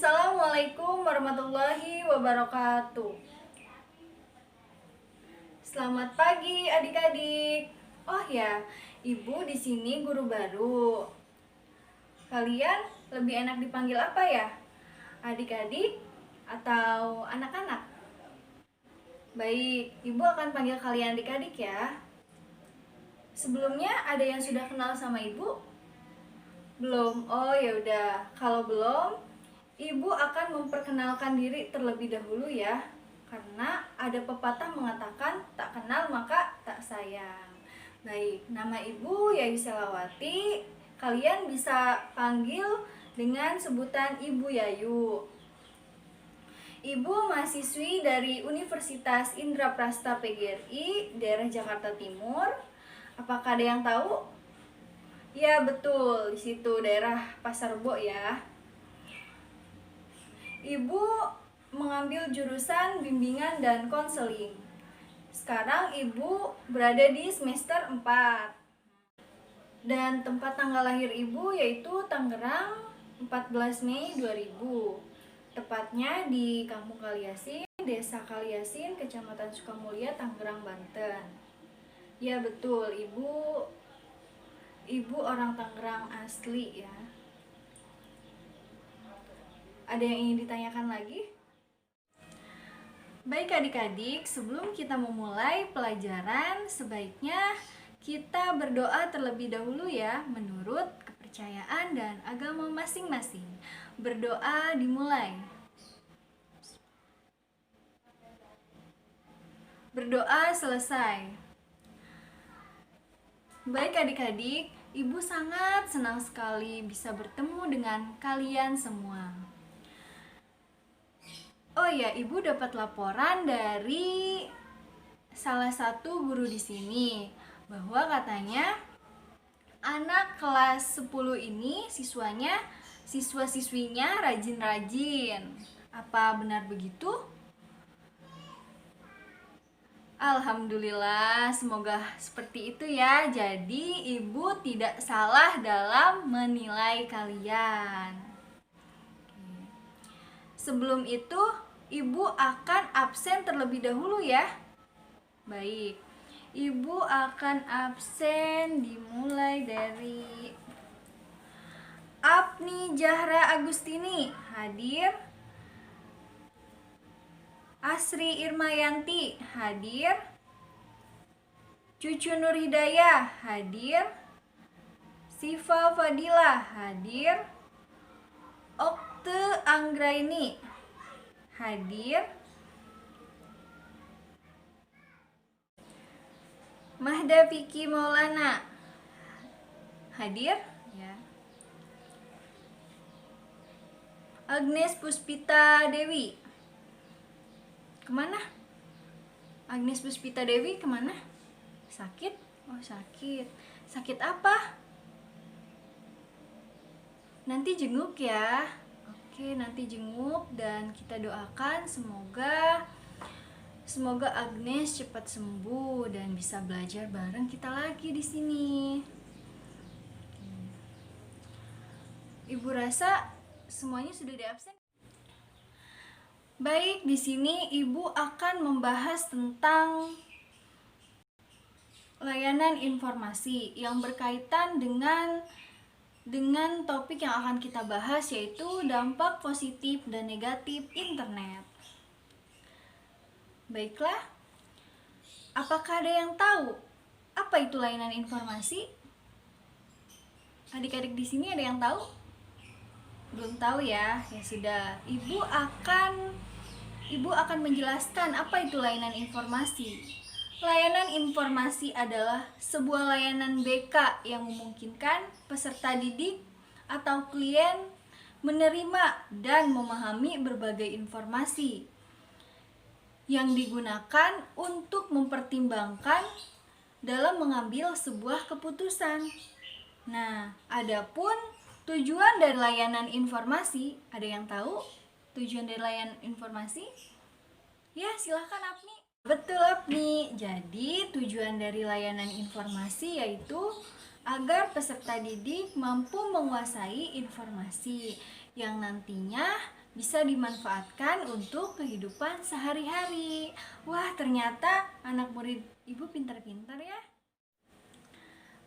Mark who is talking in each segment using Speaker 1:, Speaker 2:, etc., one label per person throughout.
Speaker 1: Assalamualaikum warahmatullahi wabarakatuh. Selamat pagi adik-adik. Oh ya, Ibu di sini guru baru. Kalian lebih enak dipanggil apa ya? Adik-adik atau anak-anak? Baik, Ibu akan panggil kalian adik-adik ya. Sebelumnya ada yang sudah kenal sama Ibu? Belum? Oh ya udah. Kalau belum, Ibu akan memperkenalkan diri terlebih dahulu ya. Karena ada pepatah mengatakan tak kenal maka tak sayang. Baik, nama Ibu Yayu Selawati. Kalian bisa panggil dengan sebutan Ibu Yayu. Ibu mahasiswi dari Universitas Indraprasta PGRI, daerah Jakarta Timur. Apakah ada yang tahu? Ya betul, di situ daerah Pasar Rebo ya. Ibu mengambil jurusan bimbingan dan konseling. Sekarang Ibu berada di semester 4. Dan tempat tanggal lahir Ibu yaitu Tangerang 14 Mei 2000. Tepatnya di Kampung Kaliasin, Desa Kaliasin, Kecamatan Sukamulya, Tangerang, Banten. Ya betul, Ibu orang Tangerang asli ya. Ada yang ingin ditanyakan lagi? Baik adik-adik, sebelum kita memulai pelajaran, sebaiknya kita berdoa terlebih dahulu ya, menurut kepercayaan dan agama masing-masing. Berdoa dimulai. Berdoa selesai. Baik adik-adik, Ibu sangat senang sekali bisa bertemu dengan kalian semua. Oh ya, Ibu dapat laporan dari salah satu guru di sini bahwa katanya anak kelas 10 ini siswa-siswinya rajin-rajin. Apa benar begitu? Alhamdulillah, semoga seperti itu ya. Jadi Ibu tidak salah dalam menilai kalian. Sebelum itu, Ibu akan absen terlebih dahulu ya. Baik, Ibu akan absen dimulai dari Apni Jahra Agustini, hadir. Asri Irmayanti, hadir. Cucu Nur Hidayah, hadir. Siva Fadila, hadir. Okte Anggraini, hadir. Mahda Vicky Maulana, hadir ya. Agnes Puspita Dewi, kemana? Agnes Puspita Dewi kemana? Sakit? Oh sakit. Sakit apa? Nanti jenguk ya. Oke, nanti jenguk dan kita doakan semoga Agnes cepat sembuh dan bisa belajar bareng kita lagi di sini. Ibu rasa semuanya sudah diabsen. Baik, di sini Ibu akan membahas tentang layanan informasi yang berkaitan dengan topik yang akan kita bahas, yaitu dampak positif dan negatif internet. Baiklah, apakah ada yang tahu apa itu layanan informasi? Adik-adik di sini ada yang tahu? Belum tahu ya? Ya sudah, Ibu akan menjelaskan apa itu layanan informasi. Layanan informasi adalah sebuah layanan BK yang memungkinkan peserta didik atau klien menerima dan memahami berbagai informasi yang digunakan untuk mempertimbangkan dalam mengambil sebuah keputusan. Nah, adapun tujuan dari layanan informasi, ada yang tahu tujuan dari layanan informasi? Ya, silahkan Apni. Betul Apni, jadi tujuan dari layanan informasi yaitu agar peserta didik mampu menguasai informasi yang nantinya bisa dimanfaatkan untuk kehidupan sehari-hari. Wah, ternyata anak murid ibu pintar-pintar ya.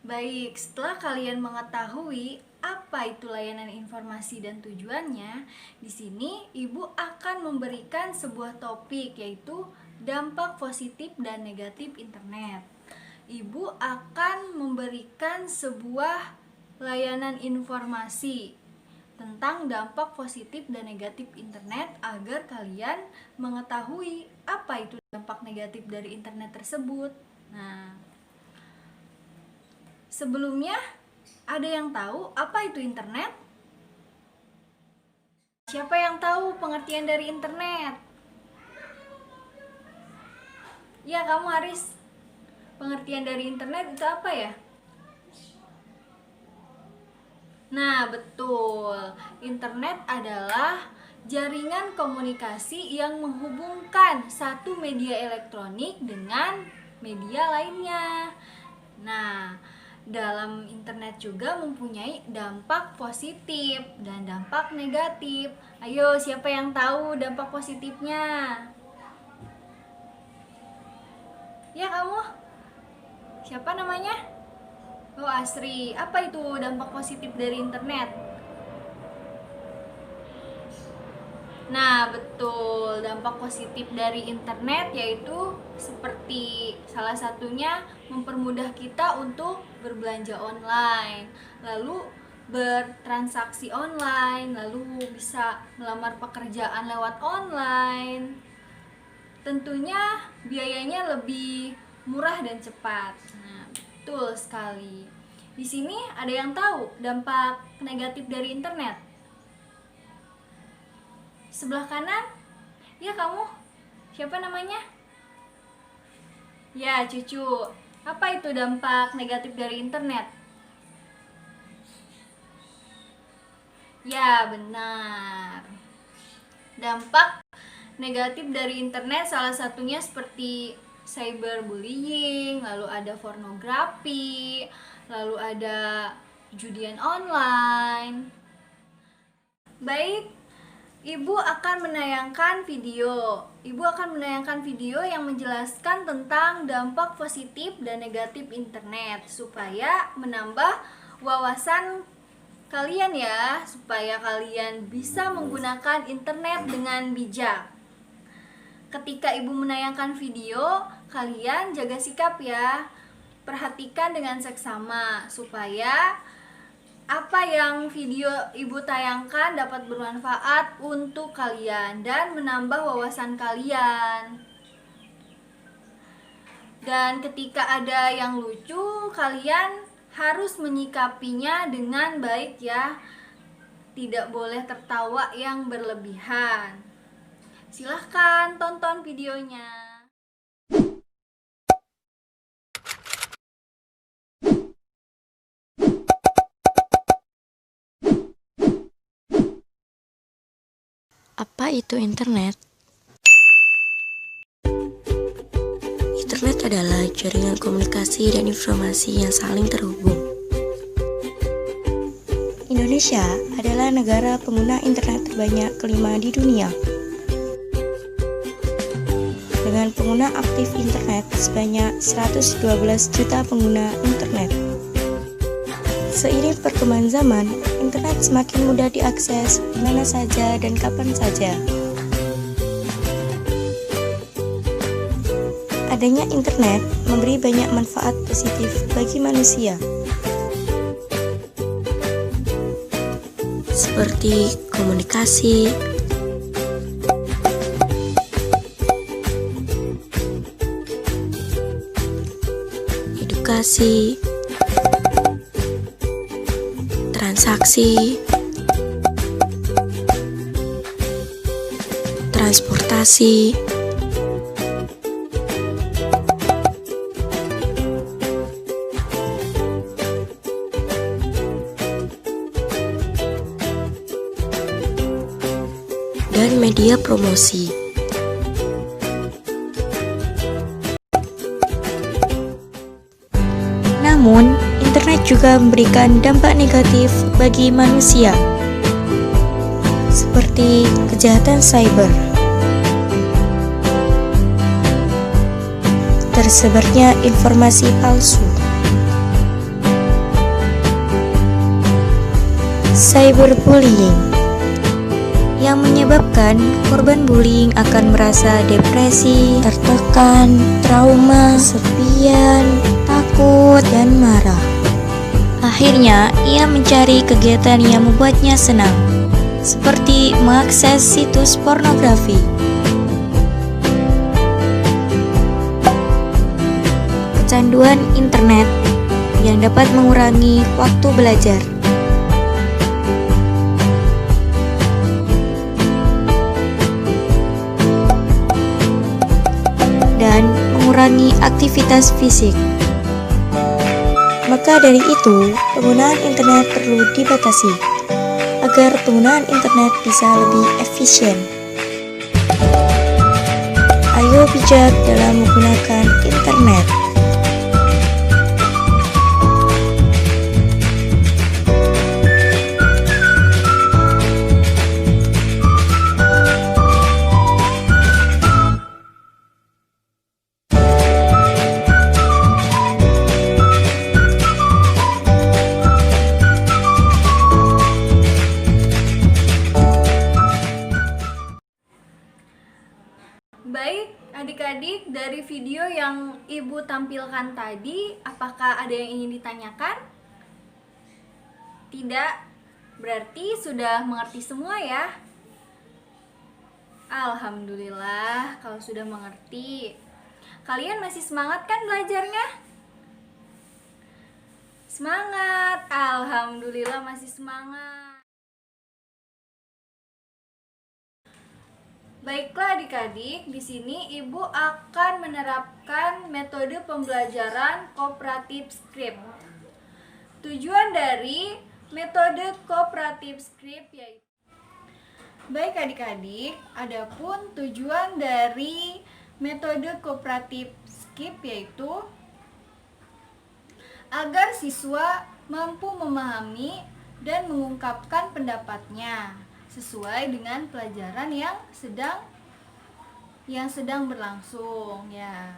Speaker 1: Baik, setelah kalian mengetahui apa itu layanan informasi dan tujuannya, di sini ibu akan memberikan sebuah topik, yaitu dampak positif dan negatif internet. Ibu akan memberikan sebuah layanan informasi tentang dampak positif dan negatif internet agar kalian mengetahui apa itu dampak negatif dari internet tersebut. Nah, sebelumnya, ada yang tahu apa itu internet? Siapa yang tahu pengertian dari internet? Ya, kamu Haris. Pengertian dari internet itu apa ya? Nah, betul. Internet adalah jaringan komunikasi yang menghubungkan satu media elektronik dengan media lainnya. Nah, dalam internet juga mempunyai dampak positif dan dampak negatif. Ayo, siapa yang tahu dampak positifnya? Ya, kamu? Siapa namanya? Oh, Asri. Apa itu dampak positif dari internet? Nah, betul. Dampak positif dari internet yaitu seperti salah satunya mempermudah kita untuk berbelanja online, lalu bertransaksi online, lalu bisa melamar pekerjaan lewat online. Tentunya biayanya lebih murah dan cepat. Nah, betul sekali. Di sini ada yang tahu dampak negatif dari internet? Sebelah kanan, ya kamu, siapa namanya? Ya, Cucu. Apa itu dampak negatif dari internet? Ya, benar. Dampak negatif dari internet salah satunya seperti cyberbullying, lalu ada pornografi, lalu ada judian online. Baik, Ibu akan menayangkan video. Ibu akan menayangkan video yang menjelaskan tentang dampak positif dan negatif internet supaya menambah wawasan kalian ya, supaya kalian bisa menggunakan internet dengan bijak. Ketika Ibu menayangkan video, kalian jaga sikap ya. Perhatikan dengan seksama supaya apa yang video Ibu tayangkan dapat bermanfaat untuk kalian dan menambah wawasan kalian. Dan ketika ada yang lucu, kalian harus menyikapinya dengan baik ya. Tidak boleh tertawa yang berlebihan. Silahkan tonton videonya.
Speaker 2: Apa itu internet? Internet adalah jaringan komunikasi dan informasi yang saling terhubung. Indonesia adalah negara pengguna internet terbanyak kelima di dunia. Dengan pengguna aktif internet sebanyak 112 juta pengguna internet. Seiring perkembangan zaman, internet semakin mudah diakses di mana saja dan kapan saja. Adanya internet memberi banyak manfaat positif bagi manusia, seperti komunikasi, edukasi, transaksi, transportasi, dan media promosi. Namun, internet juga memberikan dampak negatif bagi manusia, seperti kejahatan cyber, tersebarnya informasi palsu, cyberbullying, yang menyebabkan korban bullying akan merasa depresi, tertekan, trauma, kesepian, takut, dan marah. Akhirnya, ia mencari kegiatan yang membuatnya senang, seperti mengakses situs pornografi. Kecanduan internet yang dapat mengurangi waktu belajar. Dan mengurangi aktivitas fisik. Maka dari itu, penggunaan internet perlu dibatasi agar penggunaan internet bisa lebih efisien. Ayo bijak dalam menggunakan internet.
Speaker 1: Baik, adik-adik, dari video yang Ibu tampilkan tadi, apakah ada yang ingin ditanyakan? Tidak, berarti sudah mengerti semua ya? Alhamdulillah, kalau sudah mengerti. Kalian masih semangat kan belajarnya? Semangat, alhamdulillah masih semangat. Baiklah adik-adik, di sini Ibu akan menerapkan metode pembelajaran kooperatif script. Tujuan dari metode kooperatif script yaitu Baik adik-adik, adapun tujuan dari metode kooperatif script yaitu agar siswa mampu memahami dan mengungkapkan pendapatnya sesuai dengan pelajaran yang sedang berlangsung ya.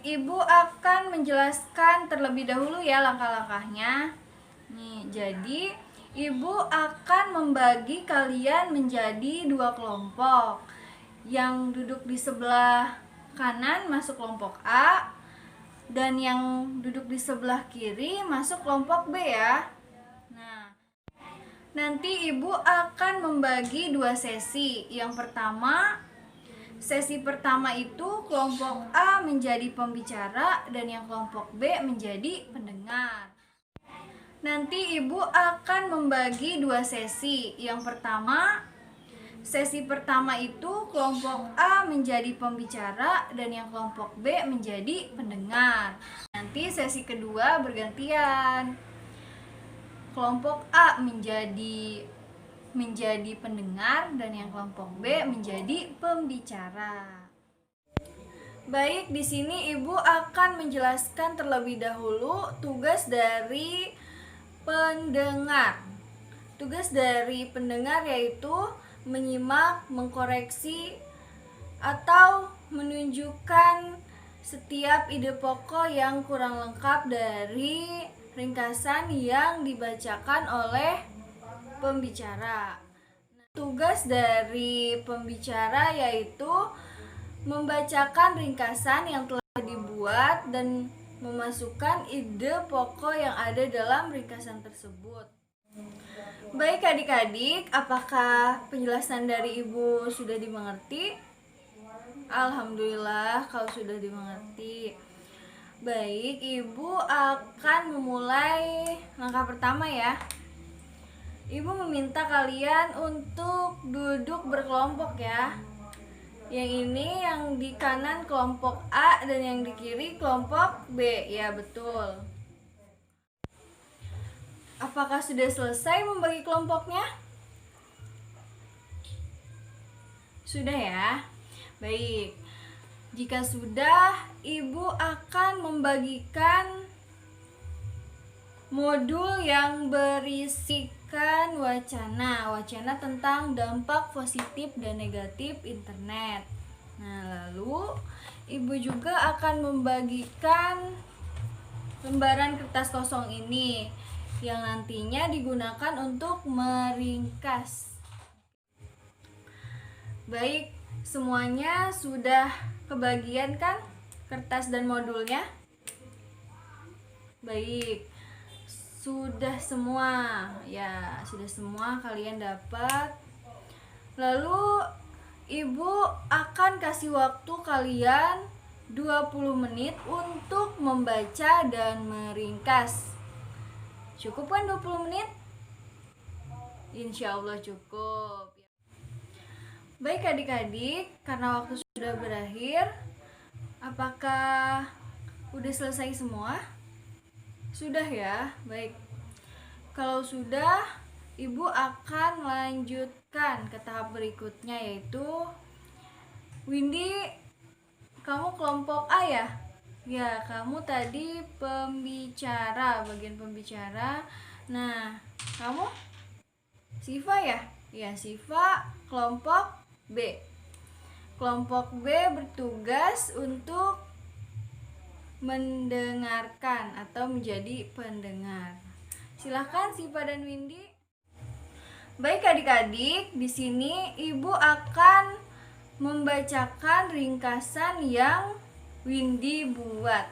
Speaker 1: Ibu akan menjelaskan terlebih dahulu ya langkah-langkahnya. Nih, jadi Ibu akan membagi kalian menjadi 2 kelompok. Yang duduk di sebelah kanan masuk kelompok A, dan yang duduk di sebelah kiri masuk kelompok B ya. Nanti Ibu akan membagi 2 sesi. Yang pertama, sesi pertama itu kelompok A menjadi pembicara dan yang kelompok B menjadi pendengar. Nanti Ibu akan membagi 2 sesi. Yang pertama, sesi pertama itu kelompok A menjadi pembicara dan yang kelompok B menjadi pendengar. Nanti sesi kedua bergantian. Kelompok A menjadi pendengar dan yang kelompok B menjadi pembicara. Baik, di sini Ibu akan menjelaskan terlebih dahulu tugas dari pendengar. Tugas dari pendengar yaitu menyimak, mengkoreksi, atau menunjukkan setiap ide pokok yang kurang lengkap dari ringkasan yang dibacakan oleh pembicara. Tugas dari pembicara yaitu membacakan ringkasan yang telah dibuat dan memasukkan ide pokok yang ada dalam ringkasan tersebut. Baik adik-adik, apakah penjelasan dari Ibu sudah dimengerti? Alhamdulillah kalau sudah dimengerti. Baik, Ibu akan memulai langkah pertama ya. Ibu meminta kalian untuk duduk berkelompok ya. Yang ini yang di kanan kelompok A dan yang di kiri kelompok B. Ya, betul. Apakah sudah selesai membagi kelompoknya? Sudah ya? Baik. Jika sudah, Ibu akan membagikan modul yang berisikan wacana tentang dampak positif dan negatif internet. Nah, lalu Ibu juga akan membagikan lembaran kertas kosong ini yang nantinya digunakan untuk meringkas. Baik, semuanya sudah kebagian kan kertas dan modulnya? Baik, sudah semua. Ya, sudah semua kalian dapat. Lalu Ibu akan kasih waktu kalian 20 menit untuk membaca dan meringkas. Cukup kan 20 menit? Insya Allah cukup. Baik adik-adik, karena waktu sudah berakhir, apakah udah selesai semua? Sudah ya? Baik. Kalau sudah, Ibu akan lanjutkan ke tahap berikutnya, yaitu Windy, kamu kelompok A ya? Ya, kamu tadi pembicara, bagian pembicara. Nah, kamu? Siva ya? Ya, Siva kelompok B. Kelompok B bertugas untuk mendengarkan atau menjadi pendengar. Silahkan Siva dan Windy. Baik adik-adik, di sini Ibu akan membacakan ringkasan yang Windy buat.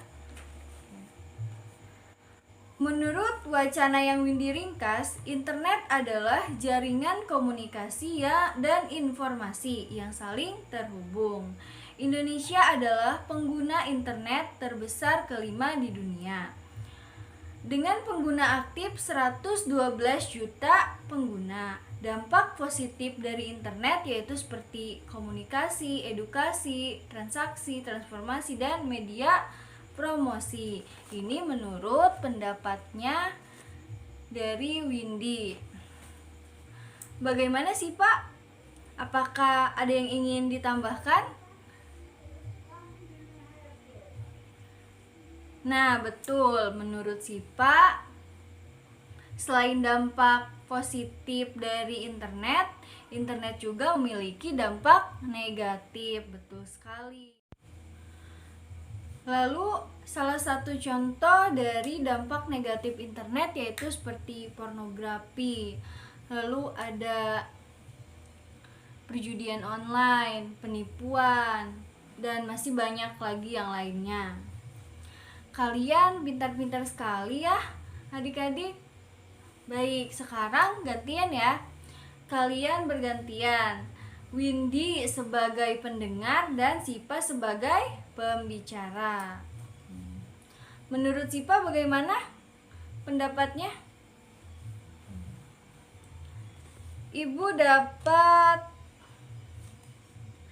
Speaker 1: Menurut wacana yang Windy ringkas, internet adalah jaringan komunikasi dan informasi yang saling terhubung. Indonesia adalah pengguna internet terbesar kelima di dunia. Dengan pengguna aktif 112 juta pengguna. Dampak positif dari internet yaitu seperti komunikasi, edukasi, transaksi, transformasi, dan media promosi. Ini menurut pendapatnya dari Windy. Bagaimana sih Pak? Apakah ada yang ingin ditambahkan? Nah, betul. Menurut Sipa, selain dampak positif dari internet, internet juga memiliki dampak negatif. Betul sekali. Lalu salah satu contoh dari dampak negatif internet yaitu seperti pornografi. Lalu ada perjudian online, penipuan, dan masih banyak lagi yang lainnya. Kalian pintar-pintar sekali ya adik-adik. Baik, sekarang gantian ya. Kalian bergantian. Windy sebagai pendengar dan Sipa sebagai pembicara. Menurut Sipa bagaimana pendapatnya? Ibu dapat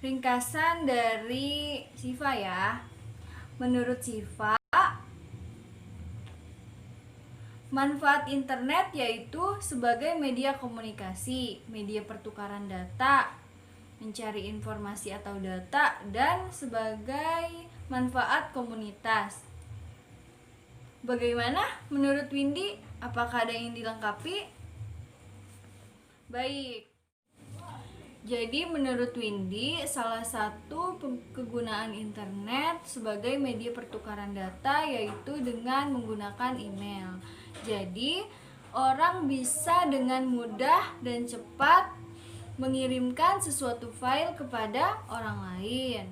Speaker 1: ringkasan dari Siva ya. Menurut Siva, manfaat internet yaitu sebagai media komunikasi, media pertukaran data, mencari informasi atau data, dan sebagai manfaat komunitas. Bagaimana menurut Windy? Apakah ada yang dilengkapi? Baik. Jadi menurut Windy, salah satu kegunaan internet sebagai media pertukaran data yaitu dengan menggunakan email. Jadi orang bisa dengan mudah dan cepat mengirimkan sesuatu file kepada orang lain.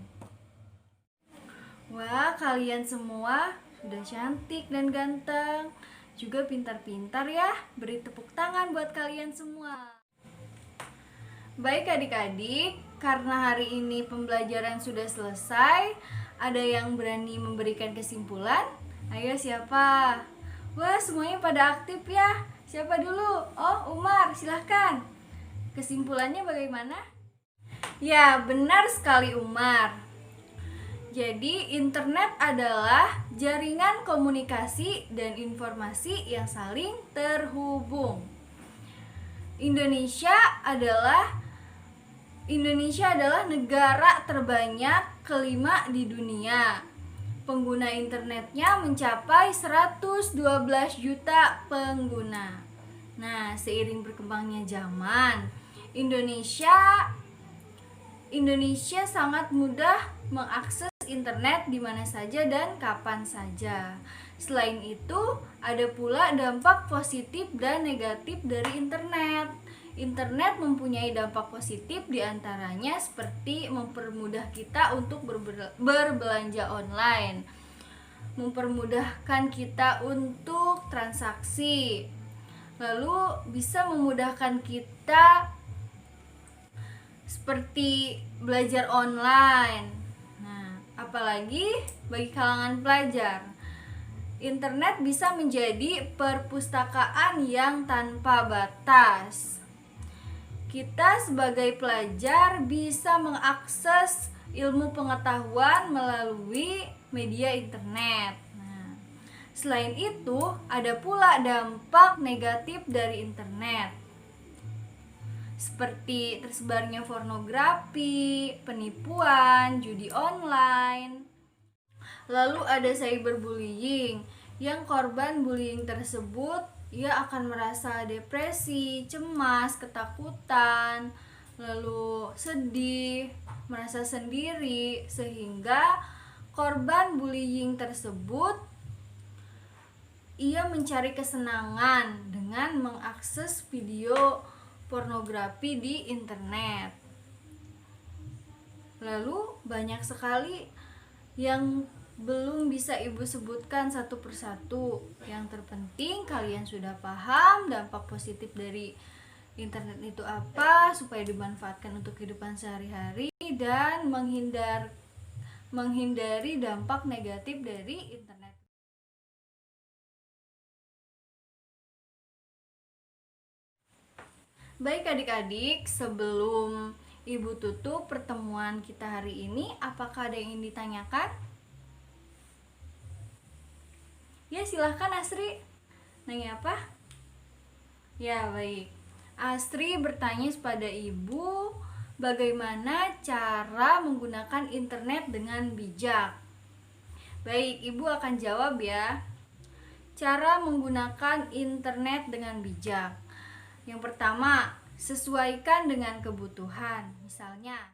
Speaker 1: Wah, kalian semua sudah cantik dan ganteng, juga pintar-pintar ya. Beri tepuk tangan buat kalian semua. Baik adik-adik, karena hari ini pembelajaran sudah selesai, ada yang berani memberikan kesimpulan? Ayo siapa? Wah, semuanya pada aktif ya. Siapa dulu? Oh, Umar, silahkan. Kesimpulannya bagaimana? Ya, benar sekali Umar. Jadi, internet adalah jaringan komunikasi dan informasi yang saling terhubung. Indonesia adalah negara terbanyak kelima di dunia. Pengguna internetnya mencapai 112 juta pengguna. Nah, seiring berkembangnya zaman, Indonesia sangat mudah mengakses internet di mana saja dan kapan saja. Selain itu, ada pula dampak positif dan negatif dari internet. Internet mempunyai dampak positif diantaranya seperti mempermudah kita untuk berbelanja online, mempermudahkan kita untuk transaksi, lalu bisa memudahkan kita seperti belajar online. Nah, apalagi bagi kalangan pelajar, internet bisa menjadi perpustakaan yang tanpa batas. Kita sebagai pelajar bisa mengakses ilmu pengetahuan melalui media internet. Nah, selain itu, ada pula dampak negatif dari internet, seperti tersebarnya pornografi, penipuan, judi online. Lalu ada cyberbullying, yang korban bullying tersebut ia akan merasa depresi, cemas, ketakutan, lalu sedih, merasa sendiri, sehingga korban bullying tersebut ia mencari kesenangan dengan mengakses video pornografi di internet. Lalu banyak sekali yang belum bisa ibu sebutkan satu persatu. Yang terpenting kalian sudah paham dampak positif dari internet itu apa, supaya dimanfaatkan untuk kehidupan sehari-hari dan menghindari dampak negatif dari internet. Baik adik-adik, sebelum ibu tutup pertemuan kita hari ini, apakah ada yang ingin ditanyakan? Ya, silahkan Asri. Nanya apa? Ya, baik. Asri bertanya kepada ibu, bagaimana cara menggunakan internet dengan bijak? Baik, ibu akan jawab ya. Cara menggunakan internet dengan bijak. Yang pertama, sesuaikan dengan kebutuhan. Misalnya,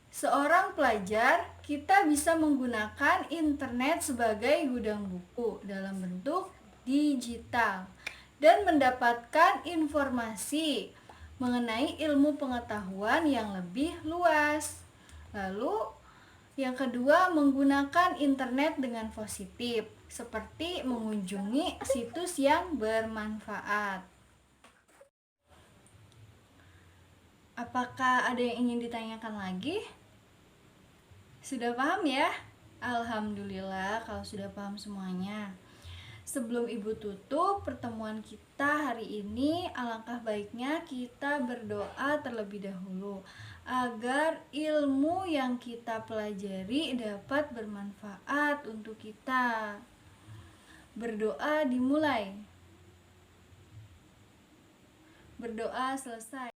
Speaker 1: seorang pelajar, kita bisa menggunakan internet sebagai gudang buku dalam bentuk digital dan mendapatkan informasi mengenai ilmu pengetahuan yang lebih luas. Lalu, yang kedua, menggunakan internet dengan positif, seperti mengunjungi situs yang bermanfaat. Apakah ada yang ingin ditanyakan lagi? Sudah paham ya? Alhamdulillah kalau sudah paham semuanya. Sebelum ibu tutup pertemuan kita hari ini, alangkah baiknya kita berdoa terlebih dahulu agar ilmu yang kita pelajari dapat bermanfaat untuk kita. Berdoa dimulai. Berdoa selesai.